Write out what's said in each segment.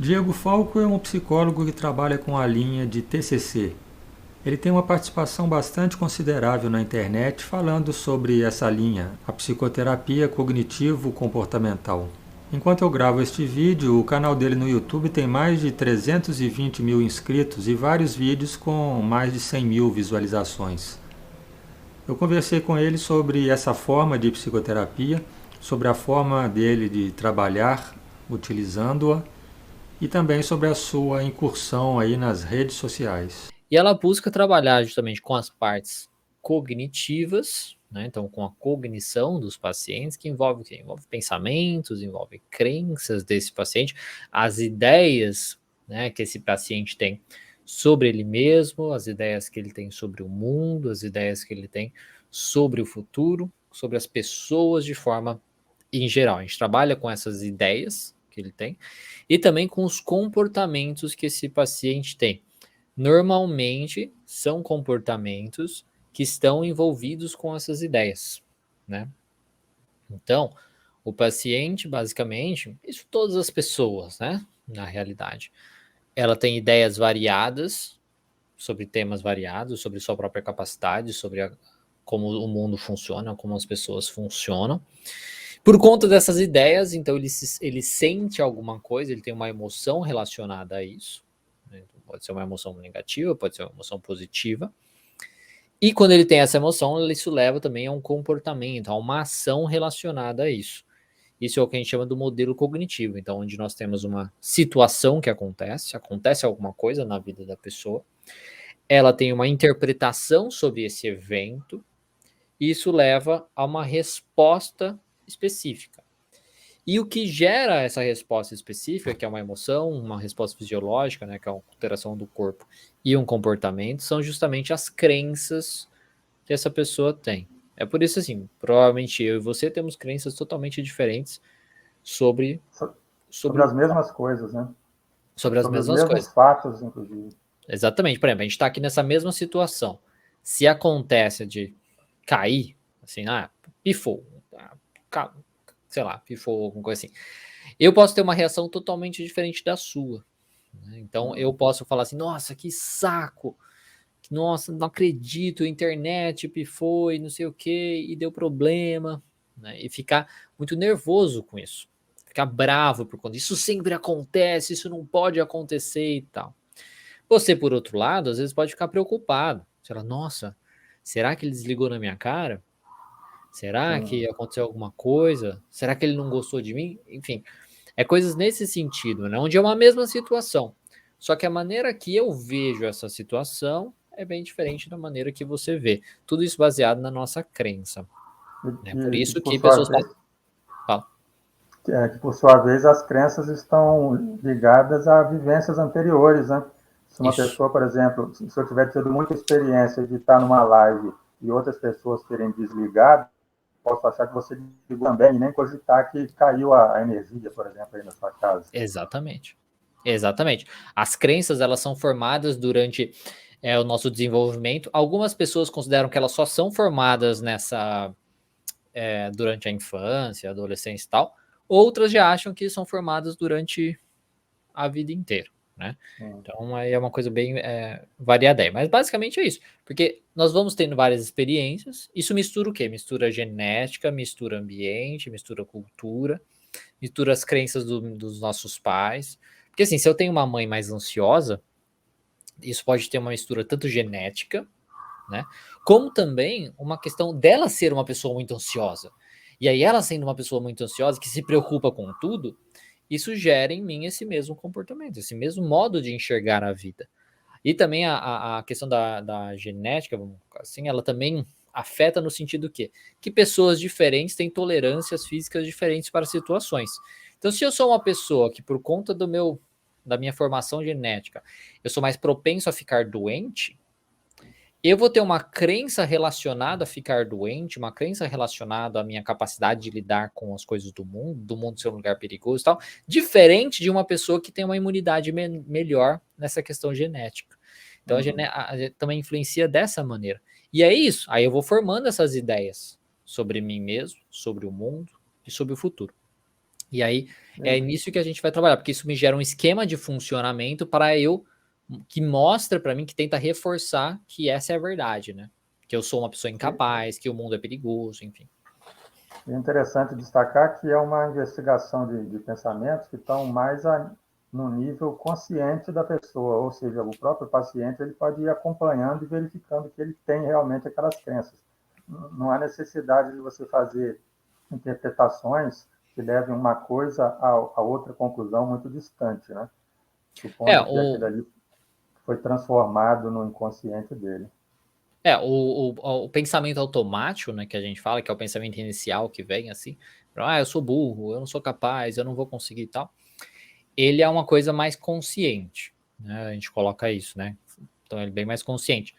Diego Falco é um psicólogo que trabalha com a linha de TCC. Ele tem uma participação bastante considerável na internet falando sobre essa linha, a psicoterapia cognitivo-comportamental. Enquanto eu gravo este vídeo, o canal dele no YouTube tem mais de 320 mil inscritos e vários vídeos com mais de 100 mil visualizações. Eu conversei com ele sobre essa forma de psicoterapia, sobre a forma dele de trabalhar utilizando-a e também sobre a sua incursão aí nas redes sociais. E ela busca trabalhar justamente com as partes cognitivas, né? Então, com a cognição dos pacientes, que envolve o quê? Envolve pensamentos, envolve crenças desse paciente, as ideias, né, que esse paciente tem sobre ele mesmo, as ideias que ele tem sobre o mundo, as ideias que ele tem sobre o futuro, sobre as pessoas de forma em geral. A gente trabalha com essas ideias que ele tem e também com os comportamentos que esse paciente tem. Normalmente são comportamentos que estão envolvidos com essas ideias, né? Então, o paciente, basicamente, isso todas as pessoas, né? Na realidade, ela tem ideias variadas sobre temas variados, sobre sua própria capacidade, sobre como o mundo funciona, como as pessoas funcionam. Por conta dessas ideias, então ele sente alguma coisa, ele tem uma emoção relacionada a isso. Pode ser uma emoção negativa, pode ser uma emoção positiva. E quando ele tem essa emoção, isso leva também a um comportamento, a uma ação relacionada a isso. Isso é o que a gente chama do modelo cognitivo. Então, onde nós temos uma situação que acontece alguma coisa na vida da pessoa, ela tem uma interpretação sobre esse evento, e isso leva a uma resposta específica. E o que gera essa resposta específica, que é uma emoção, uma resposta fisiológica, né, que é uma alteração do corpo, e um comportamento, são justamente as crenças que essa pessoa tem. É por isso, assim, provavelmente eu e você temos crenças totalmente diferentes sobre, sobre, sobre as mesmas coisas, né? sobre as Sobre os mesmas coisas. mesmos fatos, inclusive. Exatamente. Por exemplo, a gente está aqui nessa mesma situação. Se acontece de cair, assim, pifou, sei lá, pifou, alguma coisa assim. Eu posso ter uma reação totalmente diferente da sua. Né? Então, eu posso falar assim, nossa, que saco, nossa, não acredito, a internet pifou e não sei o que, e deu problema, né? E ficar muito nervoso com isso, ficar bravo por conta isso sempre acontece, isso não pode acontecer e tal. Você, por outro lado, às vezes pode ficar preocupado, sei lá, nossa, será que ele desligou na minha cara? Será que aconteceu alguma coisa? Será que ele não gostou de mim? Enfim, é coisas nesse sentido, né? Onde é uma mesma situação. Só que a maneira que eu vejo essa situação é bem diferente da maneira que você vê. Tudo isso baseado na nossa crença. Né? Por Que isso por que sua pessoas vez, falam. que por sua vez as crenças estão ligadas a vivências anteriores, né? Se uma Isso. pessoa, por exemplo, se eu tiver tido muita experiência de estar numa live e outras pessoas terem desligado, posso achar que você desligou também e nem cogitar que caiu a energia, por exemplo, aí na sua casa. Exatamente. Exatamente. As crenças, elas são formadas durante o nosso desenvolvimento. Algumas pessoas consideram que elas só são formadas durante a infância, adolescência e tal. Outras já acham que são formadas durante a vida inteira, né? Então aí é uma coisa bem variada aí. Mas basicamente é isso. Porque nós vamos tendo várias experiências. Isso mistura o quê? Mistura genética, mistura ambiente, mistura cultura, mistura as crenças dos nossos pais. Porque assim, se eu tenho uma mãe mais ansiosa, isso pode ter uma mistura tanto genética, né? Como também uma questão dela ser uma pessoa muito ansiosa. E aí ela sendo uma pessoa muito ansiosa, que se preocupa com tudo, isso gera em mim esse mesmo comportamento, esse mesmo modo de enxergar a vida. E também a questão da genética, vamos colocar assim, ela também afeta no sentido que pessoas diferentes têm tolerâncias físicas diferentes para situações. Então, se eu sou uma pessoa que, por conta da minha formação genética, eu sou mais propenso a ficar doente, eu vou ter uma crença relacionada a ficar doente, uma crença relacionada à minha capacidade de lidar com as coisas do mundo ser um lugar perigoso e tal, diferente de uma pessoa que tem uma imunidade melhor nessa questão genética. Então, também influencia dessa maneira. E é isso, aí eu vou formando essas ideias sobre mim mesmo, sobre o mundo e sobre o futuro. E aí é nisso que a gente vai trabalhar, porque isso me gera um esquema de funcionamento para eu, que mostra para mim, que tenta reforçar que essa é a verdade, né? Que eu sou uma pessoa incapaz, que o mundo é perigoso, enfim. É interessante destacar que é uma investigação de pensamentos que estão mais no nível consciente da pessoa, ou seja, o próprio paciente ele pode ir acompanhando e verificando que ele tem realmente aquelas crenças. Não há necessidade de você fazer interpretações que levem uma coisa a outra conclusão muito distante, né? Supondo que aquilo ali foi transformado no inconsciente dele. O pensamento automático, né, que a gente fala, que é o pensamento inicial que vem assim, eu sou burro, eu não sou capaz, eu não vou conseguir e tal. Ele é uma coisa mais consciente, né? A gente coloca isso, né? Então ele é bem mais consciente.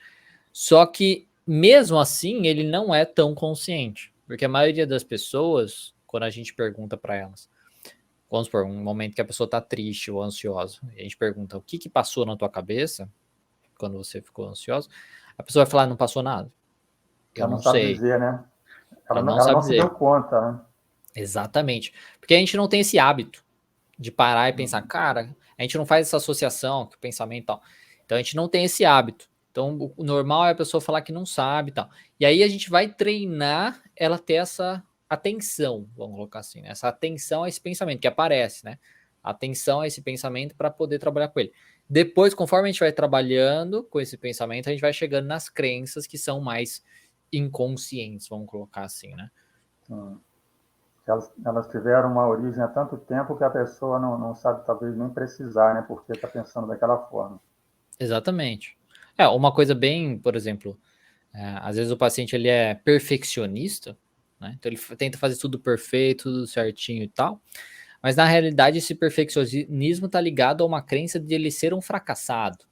Só que, mesmo assim, ele não é tão consciente. Porque a maioria das pessoas, quando a gente pergunta para elas, vamos supor, um momento que a pessoa está triste ou ansiosa, e a gente pergunta o que passou na tua cabeça quando você ficou ansiosa, a pessoa vai falar, não passou nada. Eu Ela não não sabe sei. dizer, né? Ela não Ela sabe não se dizer. deu conta, né? Exatamente. Porque a gente não tem esse hábito de parar e pensar, cara, a gente não faz essa associação com o pensamento e tal. Então a gente não tem esse hábito. Então o normal é a pessoa falar que não sabe e tal. E aí a gente vai treinar ela ter essa atenção, vamos colocar assim, né? Essa atenção a esse pensamento que aparece, né? Atenção a esse pensamento para poder trabalhar com ele. Depois, conforme a gente vai trabalhando com esse pensamento, a gente vai chegando nas crenças que são mais inconscientes, vamos colocar assim, né? Elas tiveram uma origem há tanto tempo que a pessoa não sabe talvez nem precisar, né? Porque está pensando daquela forma. Exatamente. Uma coisa bem, por exemplo, às vezes o paciente ele é perfeccionista, né? Então ele tenta fazer tudo perfeito, tudo certinho e tal, mas na realidade esse perfeccionismo está ligado a uma crença de ele ser um fracassado,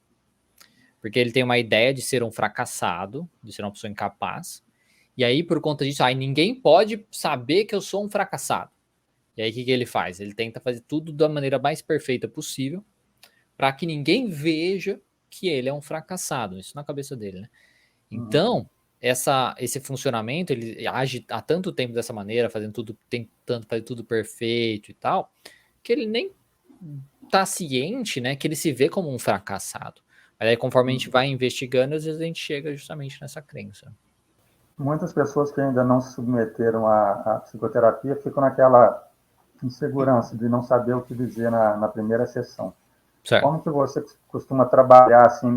porque ele tem uma ideia de ser um fracassado, de ser uma pessoa incapaz, e aí por conta disso, ninguém pode saber que eu sou um fracassado. E aí o que ele faz? Ele tenta fazer tudo da maneira mais perfeita possível, para que ninguém veja que ele é um fracassado, isso na cabeça dele, né? Então, esse funcionamento, ele age há tanto tempo dessa maneira, tentando fazer tudo perfeito e tal, que ele nem tá ciente, né, que ele se vê como um fracassado. Mas aí, conforme a gente vai investigando, às vezes a gente chega justamente nessa crença. Muitas pessoas que ainda não se submeteram à psicoterapia ficam naquela insegurança de não saber o que dizer na primeira sessão. Certo. Como que você costuma trabalhar assim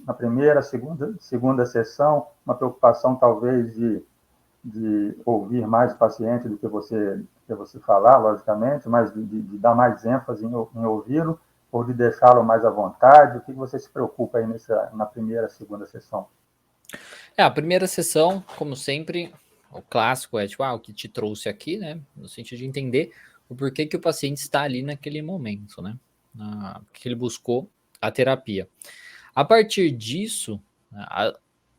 na primeira, segunda sessão, uma preocupação talvez de ouvir mais o paciente do que você falar, logicamente, mas de dar mais ênfase em ouvi-lo ou de deixá-lo mais à vontade? O que você se preocupa aí na primeira, segunda sessão? A primeira sessão, como sempre, o clássico é tipo, o que te trouxe aqui, né? No sentido de entender o porquê que o paciente está ali naquele momento, né? Que ele buscou a terapia. A partir disso,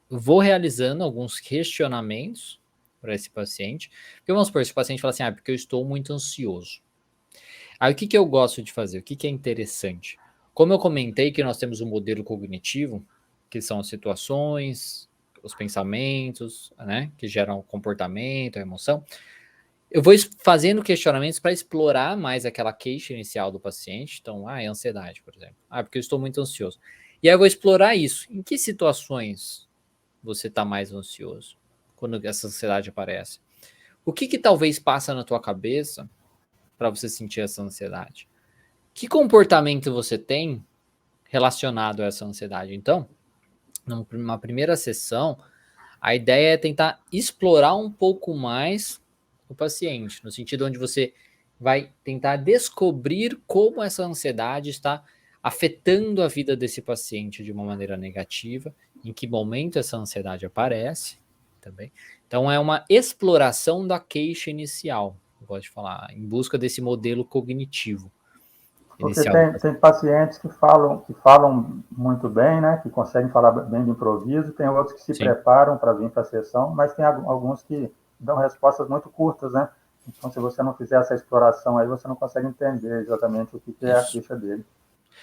vou realizando alguns questionamentos para esse paciente. Porque vamos supor, esse paciente fala assim, porque eu estou muito ansioso. Aí o que eu gosto de fazer? O que é interessante? Como eu comentei que nós temos um modelo cognitivo, que são as situações, os pensamentos, né, que geram o comportamento, a emoção, eu vou fazendo questionamentos para explorar mais aquela queixa inicial do paciente. Então, é ansiedade, por exemplo. Porque eu estou muito ansioso. E aí eu vou explorar isso. Em que situações você está mais ansioso? Quando essa ansiedade aparece? O que talvez passa na tua cabeça para você sentir essa ansiedade? Que comportamento você tem relacionado a essa ansiedade? Então, numa primeira sessão, a ideia é tentar explorar um pouco mais o paciente, no sentido onde você vai tentar descobrir como essa ansiedade está afetando a vida desse paciente de uma maneira negativa, em que momento essa ansiedade aparece também. Então é uma exploração da queixa inicial, eu gosto de falar, em busca desse modelo cognitivo Porque inicial. tem pacientes que falam muito bem, né? Que conseguem falar bem de improviso, tem outros que se Sim. preparam para vir para a sessão, mas tem alguns que dão respostas muito curtas, né? Então, se você não fizer essa exploração aí, você não consegue entender exatamente o que é a queixa dele.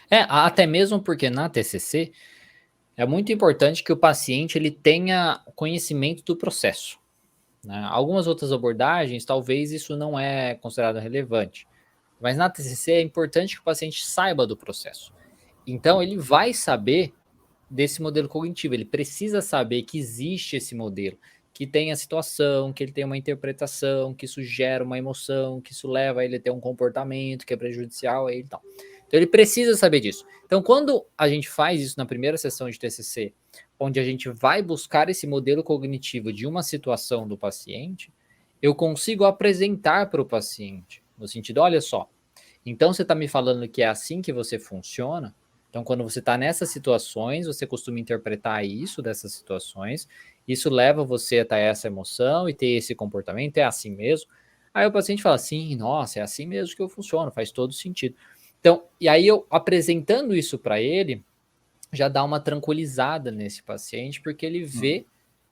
Até mesmo porque na TCC é muito importante que o paciente ele tenha conhecimento do processo. né? Algumas outras abordagens, talvez isso não é considerado relevante, mas na TCC é importante que o paciente saiba do processo. Então, ele vai saber desse modelo cognitivo, ele precisa saber que existe esse modelo, que tem a situação, que ele tem uma interpretação, que isso gera uma emoção, que isso leva a ele a ter um comportamento que é prejudicial a ele e tal. Então, ele precisa saber disso. Então, quando a gente faz isso na primeira sessão de TCC, onde a gente vai buscar esse modelo cognitivo de uma situação do paciente, eu consigo apresentar para o paciente, no sentido, olha só, então você está me falando que é assim que você funciona? Então, quando você está nessas situações, você costuma interpretar isso dessas situações, isso leva você a ter essa emoção e ter esse comportamento, é assim mesmo? Aí o paciente fala assim, nossa, é assim mesmo que eu funciono, faz todo sentido. Então, e aí eu apresentando isso para ele, já dá uma tranquilizada nesse paciente, porque ele vê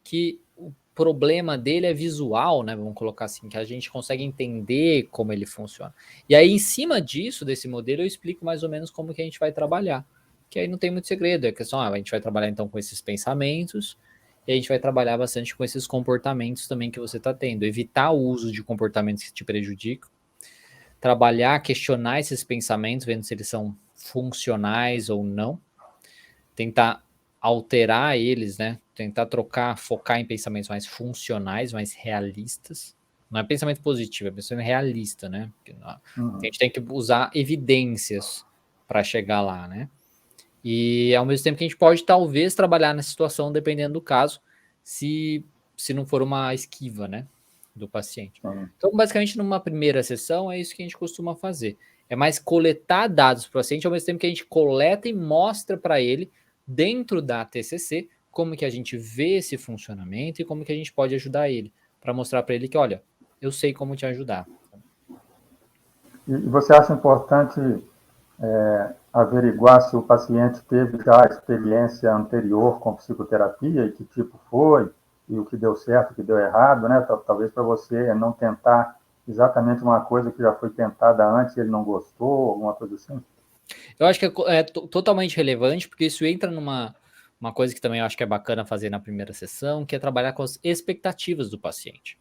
que o problema dele é visual, né? Vamos colocar assim, que a gente consegue entender como ele funciona. E aí, em cima disso, desse modelo, eu explico mais ou menos como que a gente vai trabalhar. Que aí não tem muito segredo, é questão, a gente vai trabalhar então com esses pensamentos, e a gente vai trabalhar bastante com esses comportamentos também que você está tendo. Evitar o uso de comportamentos que te prejudicam, trabalhar, questionar esses pensamentos, vendo se eles são funcionais ou não, tentar alterar eles, né? Tentar trocar, focar em pensamentos mais funcionais, mais realistas. Não é pensamento positivo, é pensamento realista, né? A gente tem que usar evidências para chegar lá, né? E ao mesmo tempo que a gente pode talvez trabalhar na situação, dependendo do caso, se não for uma esquiva, né? Do paciente. Então, basicamente, numa primeira sessão, é isso que a gente costuma fazer. É mais coletar dados para o paciente, ao mesmo tempo que a gente coleta e mostra para ele, dentro da TCC, como que a gente vê esse funcionamento e como que a gente pode ajudar ele, para mostrar para ele que, olha, eu sei como te ajudar. E você acha importante averiguar se o paciente teve já experiência anterior com psicoterapia e que tipo foi, e o que deu certo, o que deu errado, né? Talvez para você não tentar exatamente uma coisa que já foi tentada antes e ele não gostou, alguma coisa assim? Eu acho que é totalmente relevante, porque isso entra numa uma coisa que também eu acho que é bacana fazer na primeira sessão, que é trabalhar com as expectativas do paciente.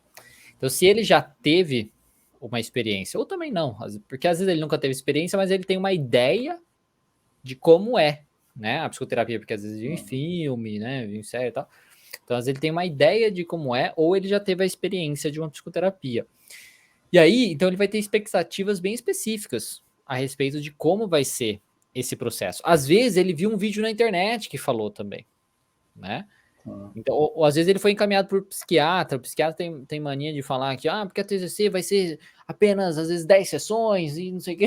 Então, se ele já teve uma experiência, ou também não, porque às vezes ele nunca teve experiência, mas ele tem uma ideia de como é, né, a psicoterapia, porque às vezes viu em filme, né, viu em série e tal. Então, às vezes ele tem uma ideia de como é, ou ele já teve a experiência de uma psicoterapia. E aí, então ele vai ter expectativas bem específicas a respeito de como vai ser esse processo. Às vezes ele viu um vídeo na internet que falou também, né? Então, ou às vezes ele foi encaminhado por psiquiatra, o psiquiatra tem mania de falar que, porque a TCC vai ser apenas, às vezes, 10 sessões e não sei o quê.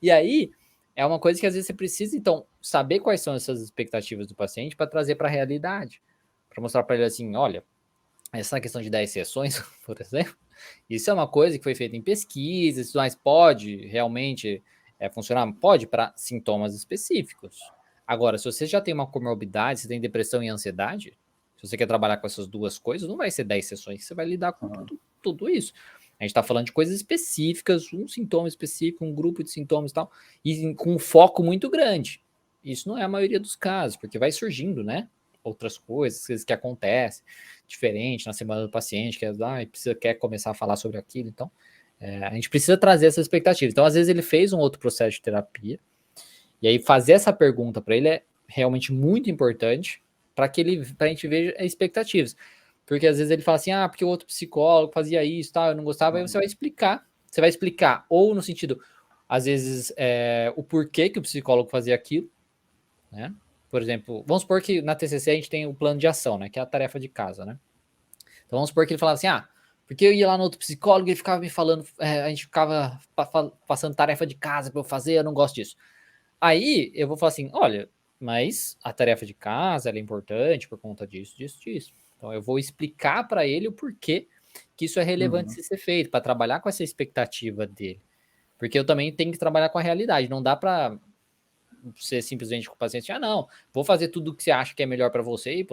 E aí, é uma coisa que às vezes você precisa, então, saber quais são essas expectativas do paciente para trazer para a realidade. Para mostrar para ele assim, olha, essa questão de 10 sessões, por exemplo, isso é uma coisa que foi feita em pesquisas, mas pode realmente funcionar? Pode para sintomas específicos. Agora, se você já tem uma comorbidade, você tem depressão e ansiedade, se você quer trabalhar com essas duas coisas, não vai ser 10 sessões que você vai lidar com tudo isso. A gente está falando de coisas específicas, um sintoma específico, um grupo de sintomas e tal, e com um foco muito grande. Isso não é a maioria dos casos, porque vai surgindo, né? Outras coisas que acontecem diferente na semana do paciente, que quer começar a falar sobre aquilo, então a gente precisa trazer essa expectativa. Então, às vezes ele fez um outro processo de terapia, e aí fazer essa pergunta para ele é realmente muito importante para a gente veja as expectativas. Porque às vezes ele fala assim, porque o outro psicólogo fazia isso, tal, eu não gostava, aí você vai explicar, ou no sentido, às vezes, o porquê que o psicólogo fazia aquilo, né? Por exemplo, vamos supor que na TCC a gente tem o plano de ação, né? Que é a tarefa de casa, né? Então vamos supor que ele falava assim, porque eu ia lá no outro psicólogo e ele ficava me falando, a gente ficava passando tarefa de casa para eu fazer, eu não gosto disso. Aí eu vou falar assim, olha, mas a tarefa de casa ela é importante por conta disso, disso, disso. Então eu vou explicar para ele o porquê que isso é relevante de ser feito, para trabalhar com essa expectativa dele. Porque eu também tenho que trabalhar com a realidade, não dá para ser simplesmente com o paciente, não, vou fazer tudo o que você acha que é melhor para você e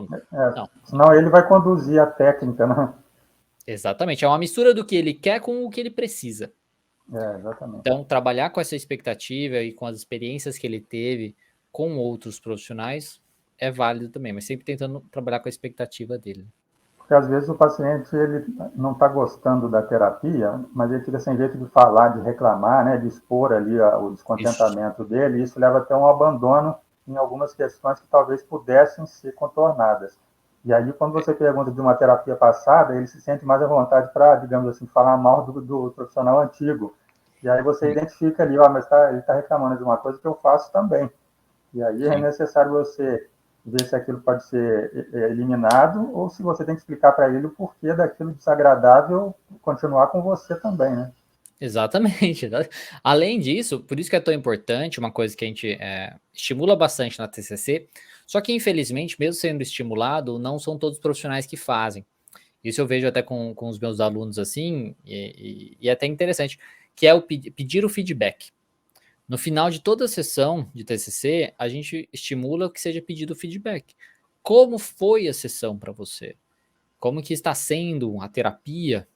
não. Senão ele vai conduzir a técnica, né? Exatamente, é uma mistura do que ele quer com o que ele precisa. Exatamente. Então, trabalhar com essa expectativa e com as experiências que ele teve com outros profissionais é válido também, mas sempre tentando trabalhar com a expectativa dele. Porque às vezes o paciente ele não está gostando da terapia, mas ele fica sem jeito de falar, de reclamar, né, de expor ali o Isso. descontentamento dele, e isso leva até um abandono em algumas questões que talvez pudessem ser contornadas. E aí, quando você pergunta de uma terapia passada, ele se sente mais à vontade para, digamos assim, falar mal do profissional antigo. E aí você identifica ali, ó, mas ele está reclamando de uma coisa que eu faço também. E aí é Sim. necessário você ver se aquilo pode ser eliminado ou se você tem que explicar para ele o porquê daquilo desagradável continuar com você também, né? Exatamente. Além disso, por isso que é tão importante, uma coisa que a gente estimula bastante na TCC, só que infelizmente, mesmo sendo estimulado, não são todos os profissionais que fazem. Isso eu vejo até com os meus alunos assim, e é até interessante, que é o pedir o feedback. No final de toda a sessão de TCC, a gente estimula que seja pedido feedback. Como foi a sessão para você? Como que está sendo a terapia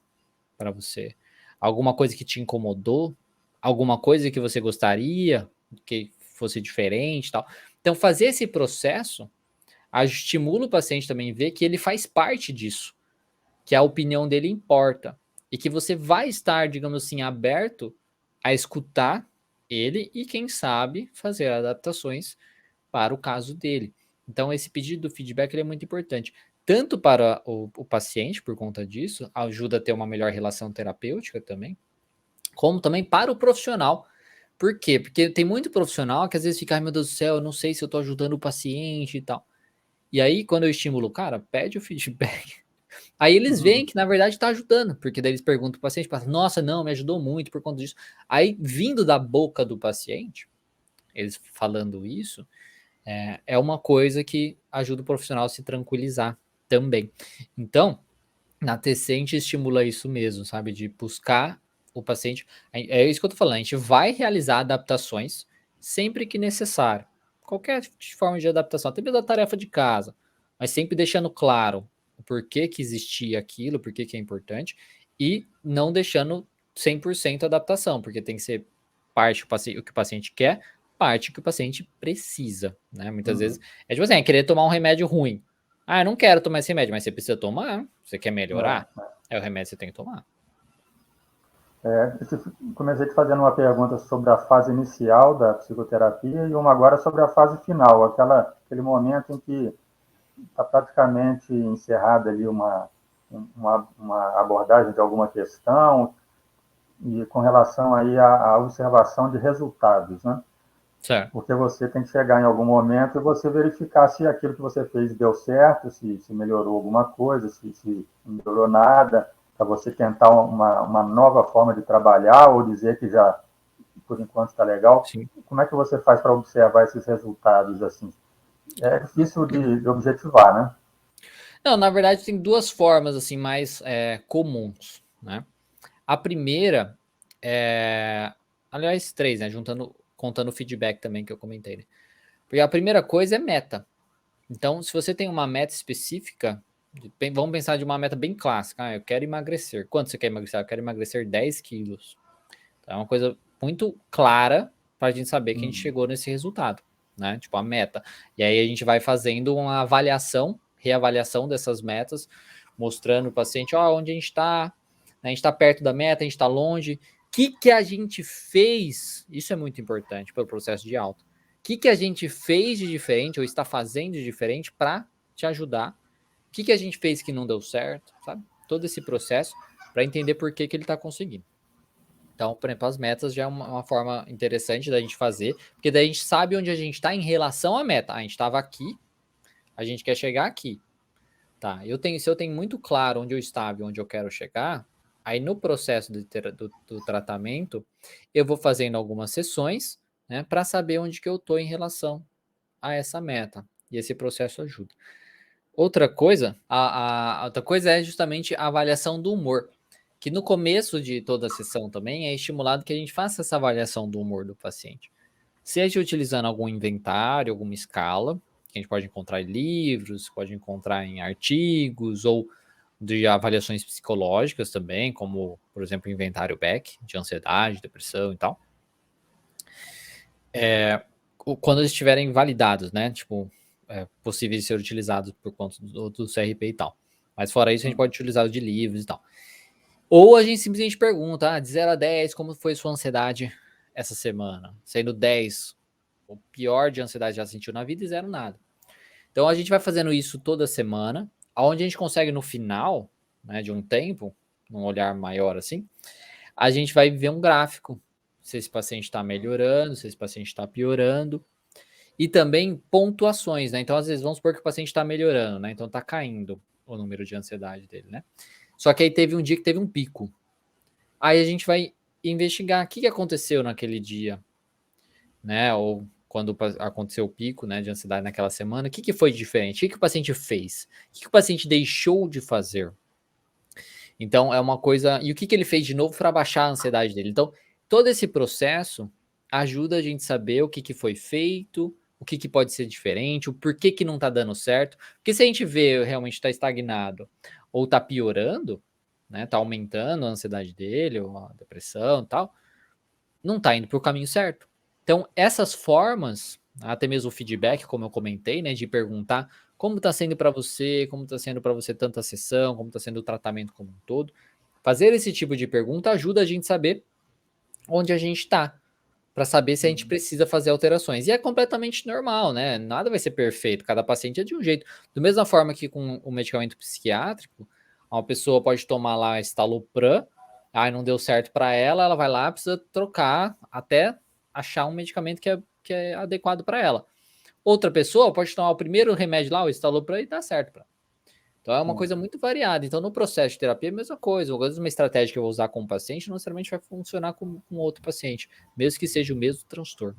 para você? Alguma coisa que te incomodou? Alguma coisa que você gostaria que fosse diferente, tal? Então, fazer esse processo estimula o paciente também a ver que ele faz parte disso, que a opinião dele importa e que você vai estar, digamos assim, aberto a escutar ele e, quem sabe, fazer adaptações para o caso dele. Então, esse pedido do feedback ele é muito importante, tanto para o paciente, por conta disso, ajuda a ter uma melhor relação terapêutica também, como também para o profissional. Por quê? Porque tem muito profissional que às vezes fica, ai meu Deus do céu, eu não sei se eu estou ajudando o paciente e tal. E aí, quando eu estimulo, cara, pede o feedback. Aí eles veem que, na verdade, está ajudando, porque daí eles perguntam para o paciente, nossa, não, me ajudou muito por conta disso. Aí, vindo da boca do paciente, eles falando isso, é uma coisa que ajuda o profissional a se tranquilizar também. Então, na TC a gente estimula isso mesmo, sabe? De buscar o paciente. É isso que eu tô falando, a gente vai realizar adaptações sempre que necessário. Qualquer forma de adaptação, até mesmo a tarefa de casa, mas sempre deixando claro o porquê que existia aquilo, porquê que é importante, e não deixando 100% adaptação, porque tem que ser parte o que o paciente quer, parte o que o paciente precisa, né? Muitas vezes é tipo assim, é querer tomar um remédio ruim. Ah, eu não quero tomar esse remédio, mas você precisa tomar. Você quer melhorar? É o remédio que você tem que tomar. Comecei te fazendo uma pergunta sobre a fase inicial da psicoterapia e uma agora sobre a fase final, aquele momento em que está praticamente encerrada ali uma abordagem de alguma questão e com relação aí à observação de resultados, né? Certo. Porque você tem que chegar em algum momento e você verificar se aquilo que você fez deu certo, se melhorou alguma coisa, se não melhorou nada, para você tentar uma nova forma de trabalhar ou dizer que já, por enquanto, está legal. Sim. Como é que você faz para observar esses resultados assim? É difícil de objetivar, né? Não, na verdade tem duas formas assim mais comuns, né? A primeira aliás, três, né? Contando o feedback também que eu comentei, né? Porque a primeira coisa é meta. Então, se você tem uma meta específica, vamos pensar de uma meta bem clássica. Ah, eu quero emagrecer. Quanto você quer emagrecer? Eu quero emagrecer 10 quilos. Então, é uma coisa muito clara para a gente saber que a gente chegou nesse resultado, né? Tipo, a meta. E aí a gente vai fazendo uma avaliação, reavaliação dessas metas, mostrando o paciente, ó, onde a gente está, né? A gente está perto da meta, a gente está longe. O que a gente fez? Isso é muito importante para o processo de alta. O que a gente fez de diferente ou está fazendo de diferente para te ajudar? O que a gente fez que não deu certo, sabe? Todo esse processo para entender por que ele está conseguindo. Então, por exemplo, as metas já é uma forma interessante da gente fazer, porque daí a gente sabe onde a gente está em relação à meta. A gente estava aqui, a gente quer chegar aqui. Tá, se eu tenho muito claro onde eu estava e onde eu quero chegar, aí no processo do tratamento, eu vou fazendo algumas sessões, né, para saber onde que eu estou em relação a essa meta. E esse processo ajuda. Outra coisa, a outra coisa é justamente a avaliação do humor, que no começo de toda a sessão também é estimulado que a gente faça essa avaliação do humor do paciente. Seja utilizando algum inventário, alguma escala, que a gente pode encontrar em livros, pode encontrar em artigos, ou de avaliações psicológicas também, como, por exemplo, o inventário Beck, de ansiedade, depressão e tal. Quando eles estiverem validados, né? Tipo, possíveis de ser utilizados por conta do CRP e tal. Mas fora isso, a gente pode utilizar o de livros e tal. Ou a gente simplesmente pergunta, de 0 a 10, como foi sua ansiedade essa semana? Sendo 10, o pior de ansiedade já sentiu na vida, e 0 nada. Então a gente vai fazendo isso toda semana, onde a gente consegue no final, né, de um tempo, num olhar maior assim, a gente vai ver um gráfico, se esse paciente está melhorando, se esse paciente está piorando, e também pontuações, né? Então, às vezes, vamos supor que o paciente está melhorando, né? Então, está caindo o número de ansiedade dele, né? Só que aí teve um dia que teve um pico. Aí a gente vai investigar o que aconteceu naquele dia, né? Ou quando aconteceu o pico, né, de ansiedade naquela semana, o que foi diferente? O que o paciente fez? O que o paciente deixou de fazer? Então, é uma coisa... E o que ele fez de novo para baixar a ansiedade dele? Então, todo esse processo ajuda a gente a saber o que foi feito, o que pode ser diferente, o porquê que não está dando certo. Porque se a gente vê realmente está estagnado ou está piorando, né, está aumentando a ansiedade dele, ou a depressão e tal, não está indo para o caminho certo. Então, essas formas, até mesmo o feedback, como eu comentei, né, de perguntar como está sendo para você, como está sendo para você tanta sessão, como está sendo o tratamento como um todo. Fazer esse tipo de pergunta ajuda a gente a saber onde a gente está, para saber se a gente precisa fazer alterações. E é completamente normal, né? Nada vai ser perfeito, cada paciente é de um jeito. Da mesma forma que com o medicamento psiquiátrico, uma pessoa pode tomar lá estalopram, não deu certo para ela, ela vai lá, precisa trocar até achar um medicamento que é adequado para ela. Outra pessoa pode tomar o primeiro remédio lá, o estalopram, e dá certo para ela. Então é uma coisa muito variada. Então no processo de terapia é a mesma coisa. Uma estratégia que eu vou usar com um paciente não necessariamente vai funcionar com outro paciente, mesmo que seja o mesmo transtorno.